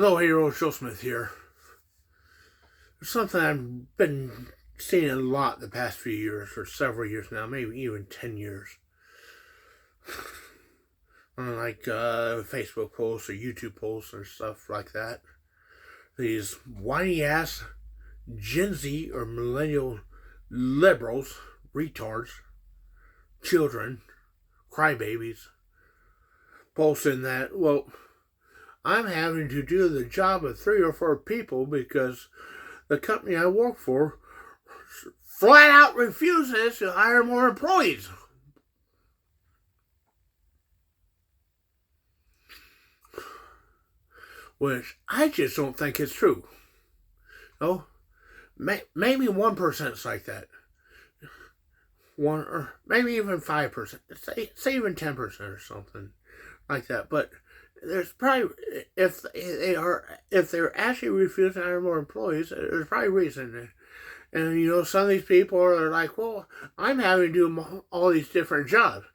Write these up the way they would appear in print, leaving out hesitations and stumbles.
Hello, Hero Joe Smith here. There's something I've been seeing a lot the past few years, or several years now, maybe even 10 years. On Facebook posts or YouTube posts or stuff like that. These whiny ass Gen Z or millennial liberals, retards, children, crybabies, posting that, well, I'm having to do the job of 3 or 4 people because the company I work for flat out refuses to hire more employees. Which I just don't think is true. No, maybe 1%'s like that. 1 or maybe even 5%. Say even 10% or something like that. But there's probably, if they're actually refusing to hire more employees, there's probably a reason. And some of these people are like, well, I'm having to do all these different jobs.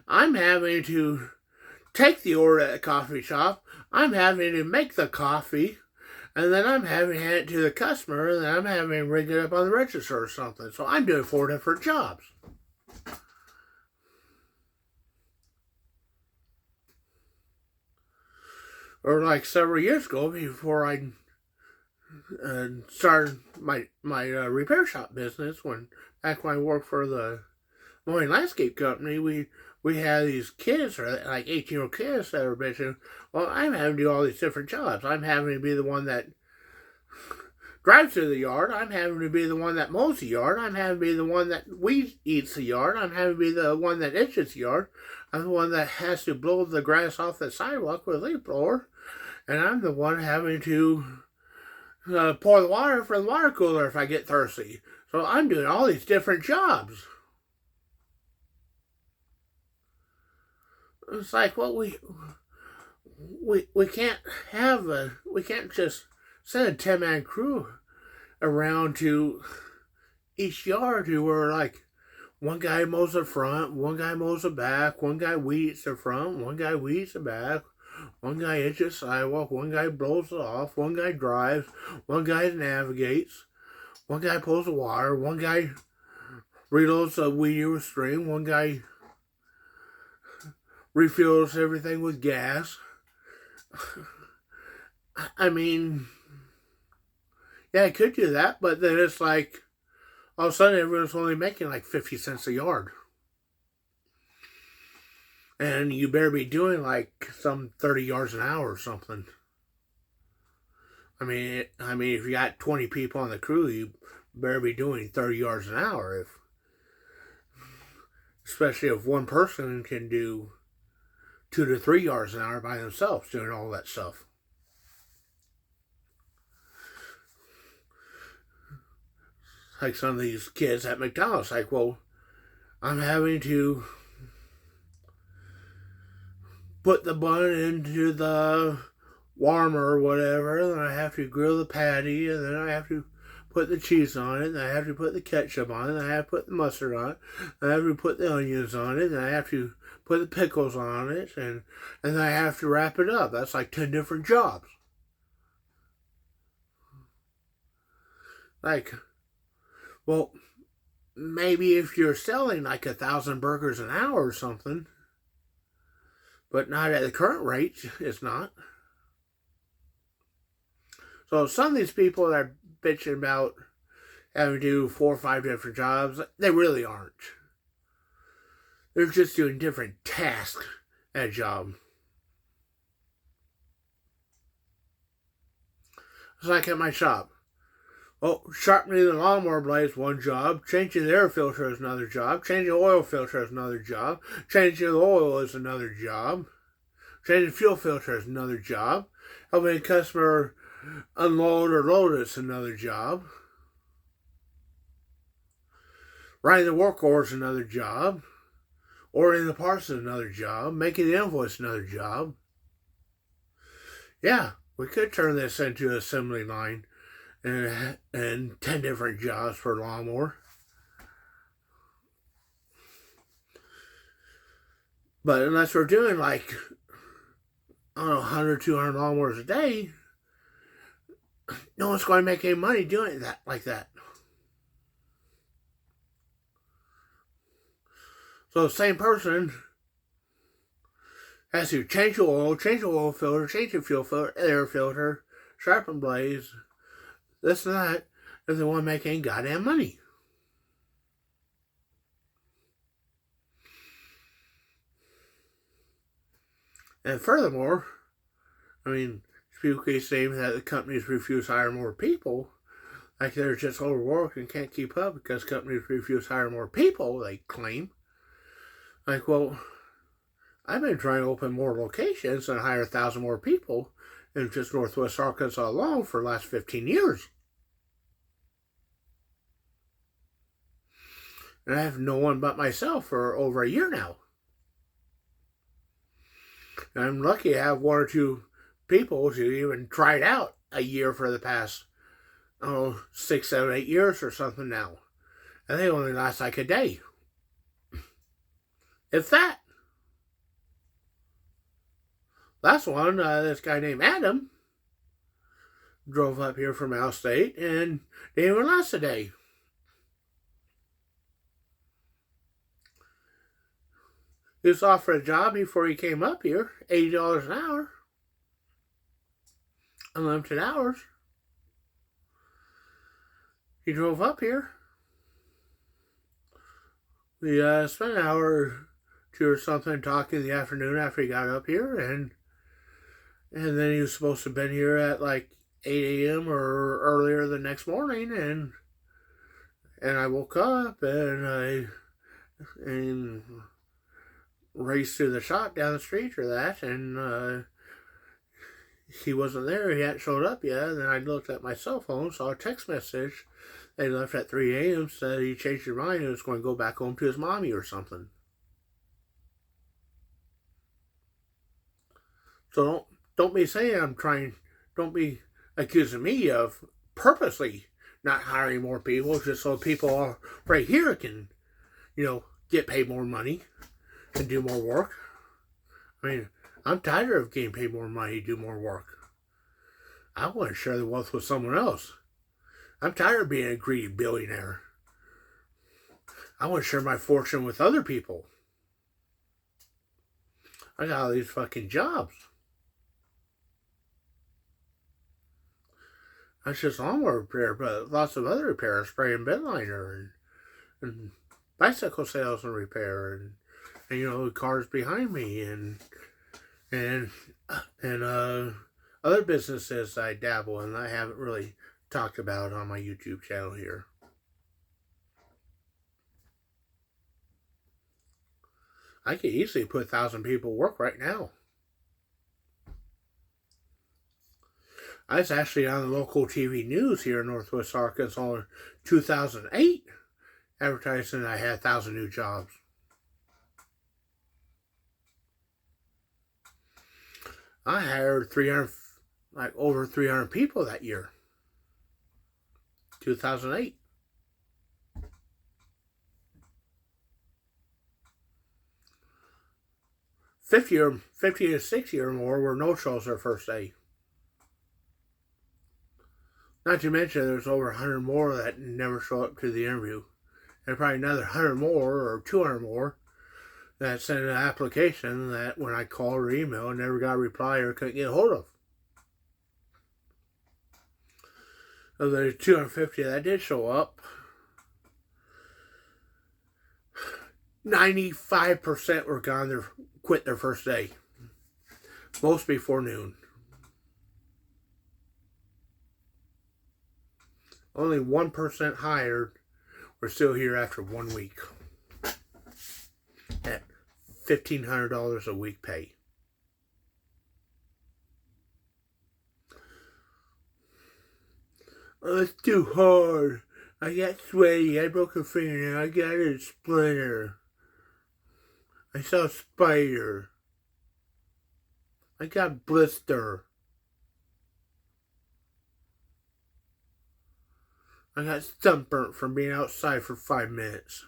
I'm having to take the order at the coffee shop. I'm having to make the coffee. And then I'm having to hand it to the customer. And then I'm having to ring it up on the register or something. So I'm doing 4 different jobs. Or like several years ago, before I started my repair shop business, back when I worked for the mowing landscape company, we had these kids, or like 18-year-old kids that were bitching, well, I'm having to do all these different jobs. I'm having to be the one that drives to the yard. I'm having to be the one that mows the yard. I'm having to be the one that eats the yard. I'm having to be the one that itches the yard. I'm the one that has to blow the grass off the sidewalk with a leaf blower. And I'm the one having to pour the water for the water cooler if I get thirsty. So I'm doing all these different jobs. It's like, well, we can't we can't just send a 10-man crew around to each yard to where like one guy mows the front, one guy mows the back, one guy weeds the front, one guy weeds the back, one guy itches the sidewalk, one guy blows it off, one guy drives, one guy navigates, one guy pulls the water, one guy reloads the weed eater string, one guy refills everything with gas. I mean, yeah, I could do that, but then it's like, all of a sudden everyone's only making like 50 cents a yard. And you better be doing like some 30 yards an hour or something. I mean, if you got 20 people on the crew, you better be doing 30 yards an hour. Especially if one person can do 2 to 3 yards an hour by themselves doing all that stuff. Like some of these kids at McDonald's, like, well, I'm having to put the bun into the warmer or whatever, then I have to grill the patty, and then I have to put the cheese on it, and I have to put the ketchup on it, and I have to put the mustard on it, and I have to put the onions on it, and I have to put the pickles on it, and then I have to wrap it up. That's like 10 different jobs. Like, well, maybe if you're selling like 1,000 burgers an hour or something, but not at the current rate, it's not. So some of these people that are bitching about having to do 4 or 5 different jobs, they really aren't. They're just doing different tasks at a job. It's like at my shop. Well, sharpening the lawnmower blade is one job. Changing the air filter is another job. Changing the oil filter is another job. Changing the oil is another job. Changing the fuel filter is another job. Helping a customer unload or load is another job. Writing the work order is another job. Ordering the parts is another job. Making the invoice is another job. Yeah, we could turn this into an assembly line and 10 different jobs for a lawnmower. But unless we're doing like, I don't know, 100, 200 lawnmowers a day, no one's going to make any money doing that like that. So the same person has to change the oil filter, change the fuel filter, air filter, sharpen blades, this and that, if they want to make any goddamn money. And furthermore, I mean, people keep saying that the companies refuse to hire more people, like they're just overworked and can't keep up because companies refuse to hire more people, they claim. Like, well, I've been trying to open more locations and hire 1,000 more people in just Northwest Arkansas alone for the last 15 years. And I have no one but myself for over a year now. And I'm lucky to have one or two people who even tried out a year for the past, 6, 7, 8 years or something now. And they only last like a day. If that. Last one, this guy named Adam drove up here from out of state and didn't even last a day. He was offered a job before he came up here, $80 an hour, unlimited hours. He drove up here. We spent an hour or two or something talking in the afternoon after he got up here, and then he was supposed to have been here at like 8 a.m. or earlier the next morning, and I woke up and raced to the shop down the street or that, and he wasn't there. He hadn't showed up yet. And then I looked at my cell phone, saw a text message. They left at 3 a.m. Said he changed his mind and was going to go back home to his mommy or something. So don't be saying don't be accusing me of purposely not hiring more people just so people are right here can, get paid more money and do more work. I mean, I'm tired of getting paid more money to do more work. I want to share the wealth with someone else. I'm tired of being a greedy billionaire. I want to share my fortune with other people. I got all these fucking jobs. That's just lawnmower repair, but lots of other repairs, spray and bed liner, and bicycle sales and repair, and the cars behind me, and other businesses I dabble in I haven't really talked about on my YouTube channel here. I could easily put 1,000 people to work right now. I was actually on the local TV news here in Northwest Arkansas in 2008, advertising I had 1,000 new jobs. I hired over 300 people that year, 2008. Fifty to 60 or more were no-shows their first day. Not to mention there's over 100 more that never show up to the interview. And probably another 100 more or 200 more that sent an application that when I called or emailed never got a reply or couldn't get a hold of. Of the 250 that did show up, 95% were gone. Quit their first day. Most before noon. Only 1% hired were still here after 1 week. At $1,500 a week pay. Oh, it's too hard. I got sweaty. I broke a fingernail. I got a splinter. I saw a spider. I got blister. I got sunburnt from being outside for 5 minutes.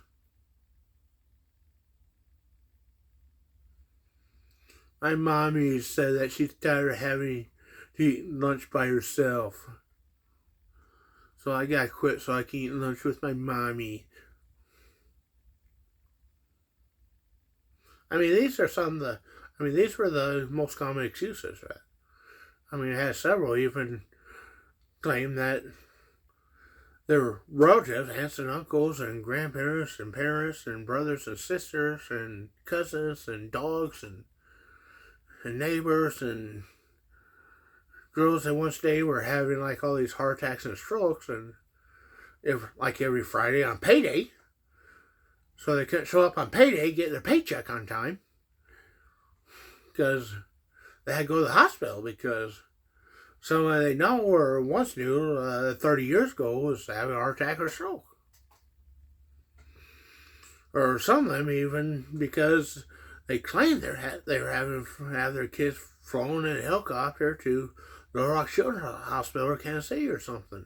My mommy said that she's tired of having to eat lunch by herself. So I gotta quit so I can eat lunch with my mommy. I mean, these are some of the, these were the most common excuses, right? I mean, it has several even claim that their relatives, aunts and uncles and grandparents and parents and brothers and sisters and cousins and dogs and neighbors and girls that once day were having like all these heart attacks and strokes, and every Friday on payday, so they couldn't show up on payday, get their paycheck on time, because they had to go to the hospital because someone they know or once knew 30 years ago was having a heart attack or stroke. Or some of them even because they claimed they were having have their kids flown in a helicopter to Little Rock Children's Hospital or Kansas City or something.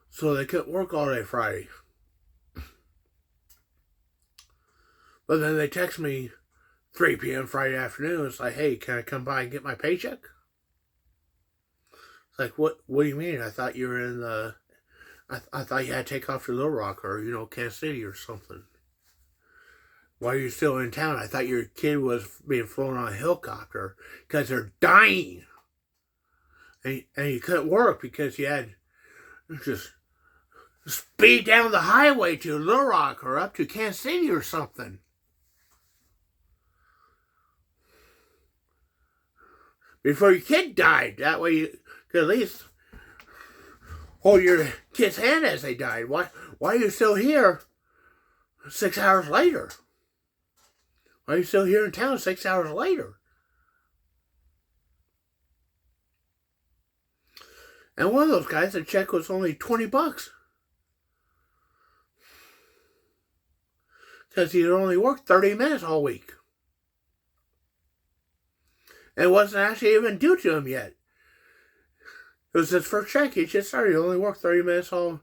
So they couldn't work all day Friday. But then they text me 3 p.m. Friday afternoon. It's like, hey, can I come by and get my paycheck? It's like, what do you mean? I thought you were in the... I thought you had to take off to Little Rock or, Kansas City or something. Why are you still in town? I thought your kid was being flown on a helicopter because they're dying. And you couldn't work because you had just speed down the highway to Little Rock or up to Kansas City or something. Before your kid died. That way you could at least hold your kid's hand as they died. Why are you still here 6 hours later? Why are you still here in town 6 hours later? And one of those guys, the check was only $20. Because he had only worked 30 minutes all week. And it wasn't actually even due to him yet. It was his first check. He just started. He only worked 30 minutes all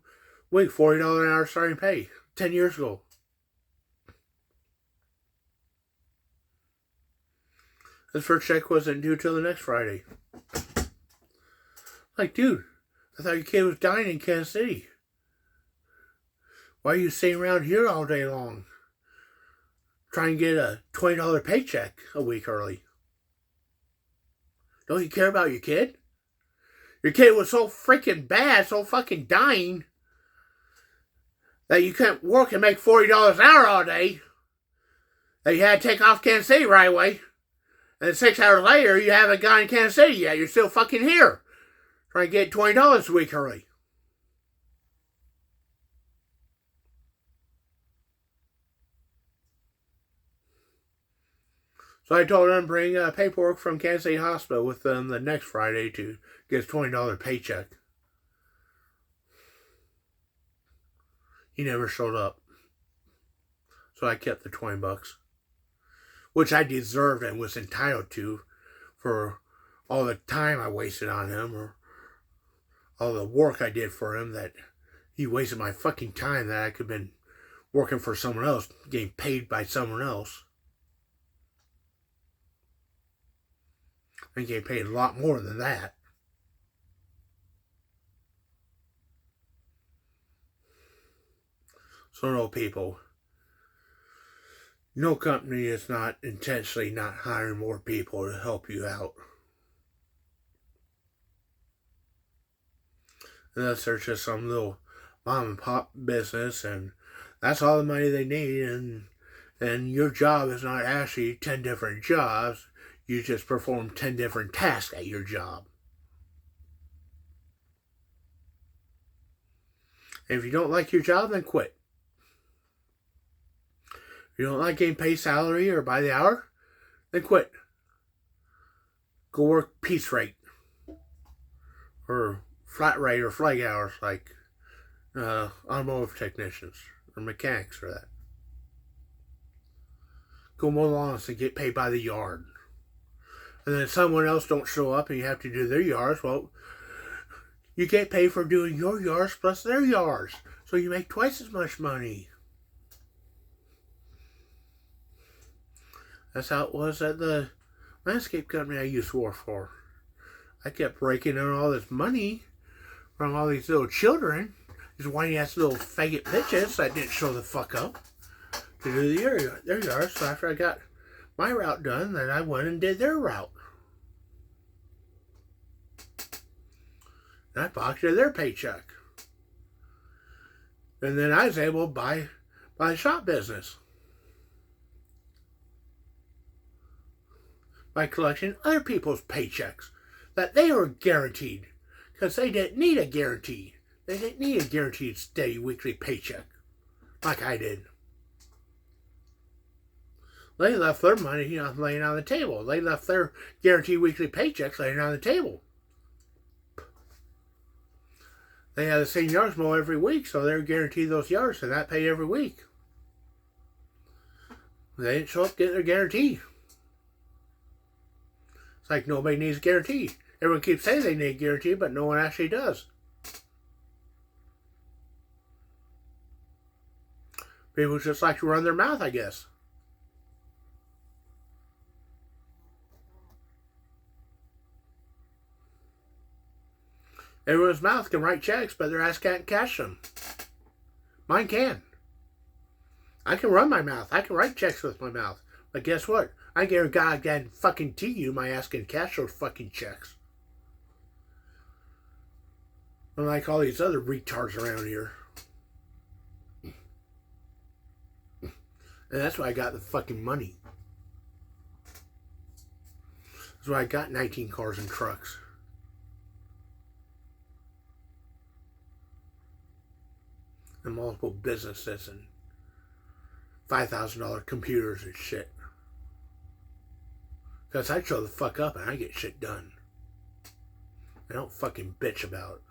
week, $40 an hour starting pay, 10 years ago. His first check wasn't due till the next Friday. Like, dude, I thought your kid was dying in Kansas City. Why are you sitting around here all day long? Trying to get a $20 paycheck a week early. Don't you care about your kid? Your kid was so freaking bad, so fucking dying, that you couldn't work and make $40 an hour all day, that you had to take off Kansas City right away. And 6 hours later, you haven't gone to Kansas City yet. You're still fucking here. Trying to get $20 a week early. So I told him to bring paperwork from Kansas City Hospital with them the next Friday to get his $20 paycheck. He never showed up. So I kept the $20. Which I deserved and was entitled to for all the time I wasted on him or all the work I did for him, that he wasted my fucking time that I could have been working for someone else, getting paid by someone else. I getting paid a lot more than that. So no, people, no company is not intentionally not hiring more people to help you out. Unless there's just some little mom and pop business and that's all the money they need, and your job is not actually 10 different jobs. You just perform 10 different tasks at your job. And if you don't like your job, then quit. If you don't like getting paid salary or by the hour, then quit. Go work piece rate. Or flat rate or flag hours like automotive technicians or mechanics for that. Go mow lawns and get paid by the yard. And then if someone else don't show up and you have to do their yards, well, you get paid for doing your yards plus their yards. So you make twice as much money. That's how it was at the landscape company I used to work for. I kept raking in all this money from all these little children, these whiny ass little faggot bitches that didn't show the fuck up to do the area. There you are. So after I got my route done, then I went and did their route. And I pocketed their paycheck. And then I was able to buy the shop business by collecting other people's paychecks that they were guaranteed, because they didn't need a guarantee. They didn't need a guaranteed steady weekly paycheck like I did. They left their money, laying on the table. They left their guaranteed weekly paychecks laying on the table. They had the same yards mow every week, so they're guaranteed those yards, and that paid every week. They didn't show up getting their guarantee. It's like nobody needs a guarantee. Everyone keeps saying they need a guarantee, but no one actually does. People just like to run their mouth, I guess. Everyone's mouth can write checks, but their ass can't cash them. Mine can. I can run my mouth. I can write checks with my mouth. But guess what? I guarantee fucking you my ass can cash those fucking checks. Unlike all these other retards around here. And that's why I got the fucking money. That's why I got 19 cars and trucks. And multiple businesses and $5,000 computers and shit. Because I show the fuck up and I get shit done. I don't fucking bitch about it.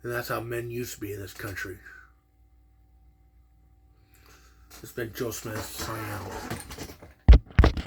And that's how men used to be in this country. It's been Joe Smith signing out.